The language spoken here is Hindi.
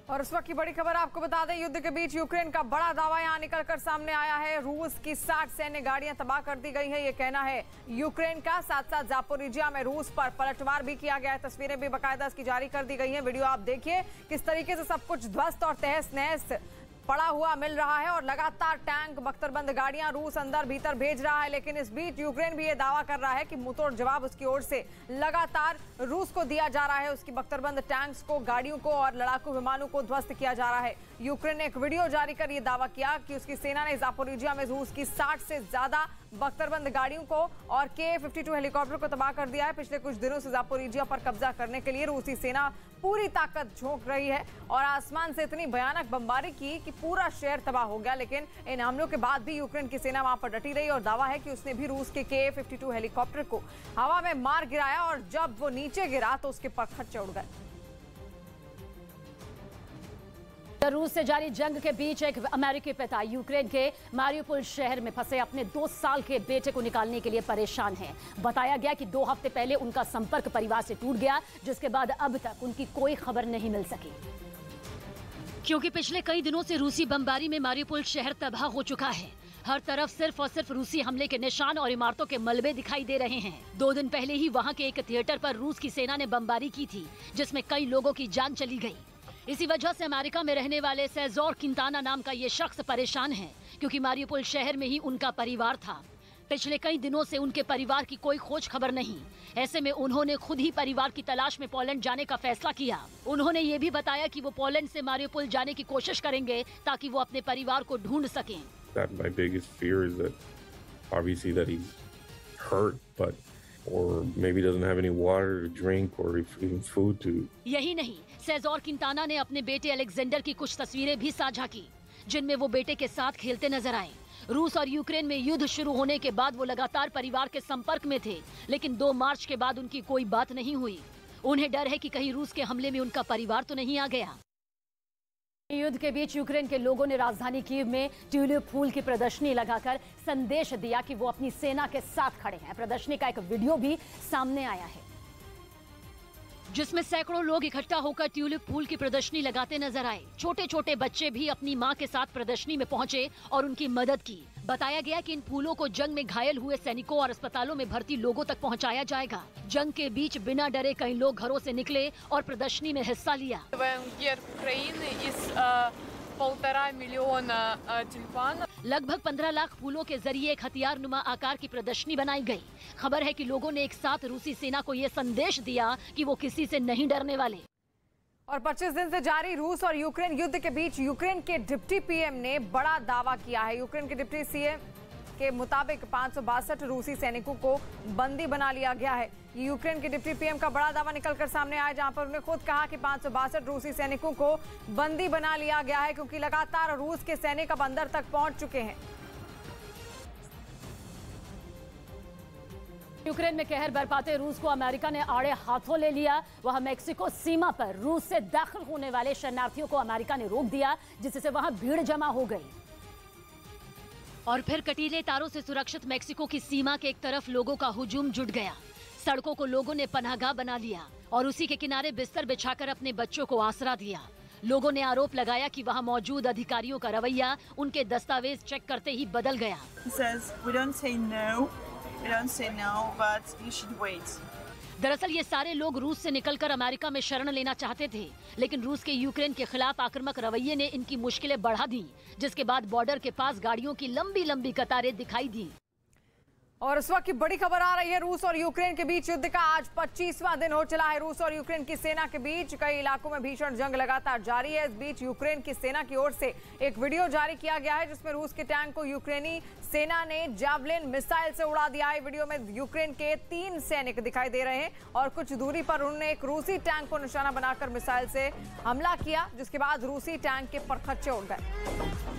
और इस वक्त की बड़ी खबर आपको बता दें, युद्ध के बीच यूक्रेन का बड़ा दावा यहां निकलकर सामने आया है। रूस की 60 सैन्य गाड़ियां तबाह कर दी गई हैं, ये कहना है यूक्रेन का। साथ साथ जापोरिजिया में रूस पर पलटवार भी किया गया है। तस्वीरें भी बाकायदा इसकी जारी कर दी गई हैं। वीडियो आप देखिए किस तरीके से सब कुछ ध्वस्त और तहस नहस पड़ा हुआ मिल रहा है और लगातार टैंक, बख्तरबंद गाड़ियां रूस अंदर भीतर भेज रहा है। लेकिन इस बीच यूक्रेन भी ये दावा कर रहा है कि मुंहतोड़ जवाब उसकी ओर से लगातार रूस को दिया जा रहा है। उसकी बख्तरबंद टैंक्स को, गाड़ियों को और लड़ाकू विमानों को ध्वस्त किया जा रहा है। यूक्रेन ने एक वीडियो जारी कर यह दावा किया कि उसकी सेना ने जापोरिजिया में रूस की 60 से ज्यादा बख्तरबंद गाड़ियों को और Ka-52 हेलीकॉप्टर को तबाह कर दिया है। पिछले कुछ दिनों से जापोरिजिया पर कब्जा करने के लिए रूसी सेना पूरी ताकत झोंक रही है और आसमान से इतनी भयानक बमबारी की कि पूरा शहर तबाह हो गया। लेकिन इन हमलों के बाद भी यूक्रेन की सेना वहां पर डटी रही और दावा है कि उसने भी रूस के Ka-52 हेलीकॉप्टर को हवा में मार गिराया और जब वो नीचे गिरा तो उसके पखच्चे उड़ गए। रूस से जारी जंग के बीच एक अमेरिकी पिता यूक्रेन के मारियुपोल शहर में फंसे अपने 2 साल के बेटे को निकालने के लिए परेशान हैं। बताया गया कि 2 हफ्ते पहले उनका संपर्क परिवार से टूट गया, जिसके बाद अब तक उनकी कोई खबर नहीं मिल सकी। क्योंकि पिछले कई दिनों से रूसी बमबारी में मारियुपोल शहर तबाह हो चुका है। हर तरफ सिर्फ और सिर्फ रूसी हमले के निशान और इमारतों के मलबे दिखाई दे रहे हैं। 2 दिन पहले ही वहां के एक थिएटर पर रूस की सेना ने बमबारी की थी, जिसमें कई लोगों की जान चली गई। इसी वजह से अमेरिका में रहने वाले सेजोर किंताना नाम का ये शख्स परेशान है, क्योंकि मारियुपोल शहर में ही उनका परिवार था। पिछले कई दिनों से उनके परिवार की कोई खोज खबर नहीं। ऐसे में उन्होंने खुद ही परिवार की तलाश में पोलैंड जाने का फैसला किया। उन्होंने ये भी बताया कि वो पोलैंड से मारियुपोल जाने की कोशिश करेंगे ताकि वो अपने परिवार को ढूंढ सकें। My biggest fear is that obviously that he's hurt, or maybe doesn't have any water to drink or even food to. यही नहीं, सेजोर किंताना ने अपने बेटे अलेक्जेंडर की कुछ तस्वीरें भी साझा की, जिनमें वो बेटे के साथ खेलते नजर आए। रूस और यूक्रेन में युद्ध शुरू होने के बाद वो लगातार परिवार के संपर्क में थे, लेकिन 2 मार्च के बाद उनकी कोई बात नहीं हुई। उन्हें डर है कि कहीं रूस के हमले में उनका परिवार तो नहीं आ गया। युद्ध के बीच यूक्रेन के लोगों ने राजधानी कीव में ट्यूलिप फूल की प्रदर्शनी लगाकर संदेश दिया कि वो अपनी सेना के साथ खड़े हैं। प्रदर्शनी का एक वीडियो भी सामने आया है, जिसमें सैकड़ों लोग इकट्ठा होकर ट्यूलिप फूल की प्रदर्शनी लगाते नजर आए। छोटे छोटे बच्चे भी अपनी मां के साथ प्रदर्शनी में पहुंचे और उनकी मदद की। बताया गया कि इन फूलों को जंग में घायल हुए सैनिकों और अस्पतालों में भर्ती लोगों तक पहुंचाया जाएगा। जंग के बीच बिना डरे कई लोग घरों से निकले और प्रदर्शनी में हिस्सा लिया। लगभग 15 लाख फूलों के जरिए एक हथियार नुमा आकार की प्रदर्शनी बनाई गई। खबर है कि लोगों ने एक साथ रूसी सेना को ये संदेश दिया कि वो किसी से नहीं डरने वाले। और 25 दिन से जारी रूस और यूक्रेन युद्ध के बीच यूक्रेन के डिप्टी पीएम ने बड़ा दावा किया है। यूक्रेन के डिप्टी सीएम के मुताबिक 562 रूसी सैनिकों को बंदी बना लिया गया है। यूक्रेन के डिप्टी पीएम का बड़ा दावा निकलकर सामने आया, जहां पर उन्होंने खुद कहा कि 562 रूसी सैनिकों को बंदी बना लिया गया है, क्योंकि लगातार रूस के सैनिक अब अंदर तक पहुंच चुके हैं। यूक्रेन में कहर बरपाते रूस को अमेरिका ने आड़े हाथों ले लिया। वहां मेक्सिको सीमा पर रूस से दाखिल होने वाले शरणार्थियों को अमेरिका ने रोक दिया, जिससे वहां भीड़ जमा हो गई। और फिर कटीले तारों से सुरक्षित मेक्सिको की सीमा के एक तरफ लोगों का हुजूम जुट गया। सड़कों को लोगों ने पनाहगाह बना लिया और उसी के किनारे बिस्तर बिछाकर अपने बच्चों को आसरा दिया। लोगों ने आरोप लगाया कि वहां मौजूद अधिकारियों का रवैया उनके दस्तावेज चेक करते ही बदल गया। दरअसल ये सारे लोग रूस से निकलकर अमेरिका में शरण लेना चाहते थे, लेकिन रूस के यूक्रेन के खिलाफ आक्रामक रवैये ने इनकी मुश्किलें बढ़ा दी, जिसके बाद बॉर्डर के पास गाड़ियों की लंबी लंबी कतारें दिखाई दी। और इस वक्त की बड़ी खबर आ रही है, रूस और यूक्रेन के बीच युद्ध का आज 25वां दिन हो चला है। रूस और यूक्रेन की सेना के बीच कई इलाकों में भीषण जंग लगातार जारी है। इस बीच यूक्रेन की सेना की ओर से एक वीडियो जारी किया गया है, जिसमें रूस के टैंक को यूक्रेनी सेना ने जावलिन मिसाइल से उड़ा दिया है। वीडियो में यूक्रेन के 3 सैनिक दिखाई दे रहे हैं और कुछ दूरी पर उन्होंने एक रूसी टैंक को निशाना बनाकर मिसाइल से हमला किया, जिसके बाद रूसी टैंक के परखच्चे उड़ गए।